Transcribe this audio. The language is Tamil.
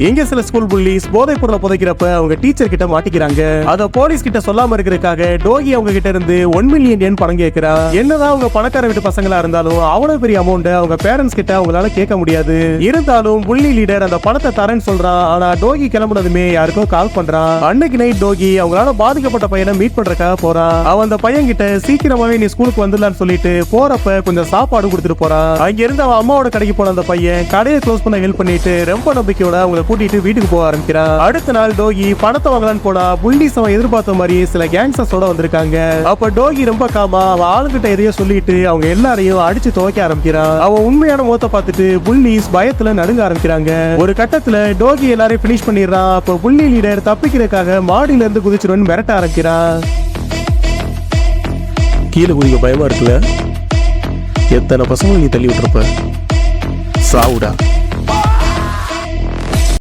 எங்க சில ஸ்கூல் புள்ளிஸ் போதைப் பொருளை புதைக்கிறப்ப அவங்க டீச்சர் கிட்ட மாட்டிக்கிறாங்க. அத போலீஸ் கிட்ட சொல்லாம இருக்கிறதுக்காக டோகி அவங்க கிட்ட இருந்து 1 மில்லியன் yen பணம் கேட்கிறான். என்னதான் அவங்க பணக்கார வீட்டு பசங்களா இருந்தாலும் அவ்வளவு பெரிய அமௌண்ட் அவங்க பேரண்ட்ஸ் கிட்ட அவங்களால கேட்க முடியாது. இருந்தாலும் புள்ளி லீடர் அந்த பணத்தை தரேன்னு சொல்றான். ஆனா டோகி கிளம்புனதுமே யாருக்கோ கால் பண்றான். அன்னைக்கு நைட் டோகி அவங்களால பாதிக்கப்பட்ட பையனை மீட் பண்றதுக்காக போறான். அவன் அந்த பையன் கிட்ட சீக்கிரமாவே நீ ஸ்கூலுக்கு வந்துடலான்னு சொல்லிட்டு போறப்ப கொஞ்சம் சாப்பாடு கொடுத்துட்டு போறான். அங்க இருந்து அவன் அம்மாவோட கடைக்கு போன அந்த பையன் கடையை க்ளோஸ் பண்ண ஹெல்ப் பண்ணிட்டு ரொம்ப நம்பிக்கையோட அவங்க கூட்டிட்டு வீட்டுக்கு போக ஆரம்பிக்கிறான். அடுத்த நாள் டோகி பணத்தை வாங்கலான்னு போனா புல்லிஸ் அவன் எதிர்பார்த்த மாதிரி சில கேங்ஸ்டர்ஸோட வந்திருக்காங்க. அப்ப டோகி ரொம்ப காமா அவன் ஆளுகிட்ட எதையோ சொல்லிட்டு அவங்க எல்லாரையும் அடிச்சு துவைக்க ஆரம்பிக்கிறான். அவன் உண்மையான முகத்தை பார்த்துட்டு புல்லிஸ் பயத்துல நடுங்க ஆரம்பிக்கிறாங்க. ஒரு கட்டத்துல டோகி எல்லாரையும் பினிஷ் பண்ணிடுறான். அப்ப புள்ளி லீடர் தப்பிக்கிறதுக்காக மாடியில இருந்து குதிச்சிருன்னு மிரட்ட ஆரம்பிக்கிறான். கீழே குதிக்க பயமா இருக்குல்ல? எத்தனை பசங்க நீ தள்ளி விட்டுருப்ப? சாவுடா.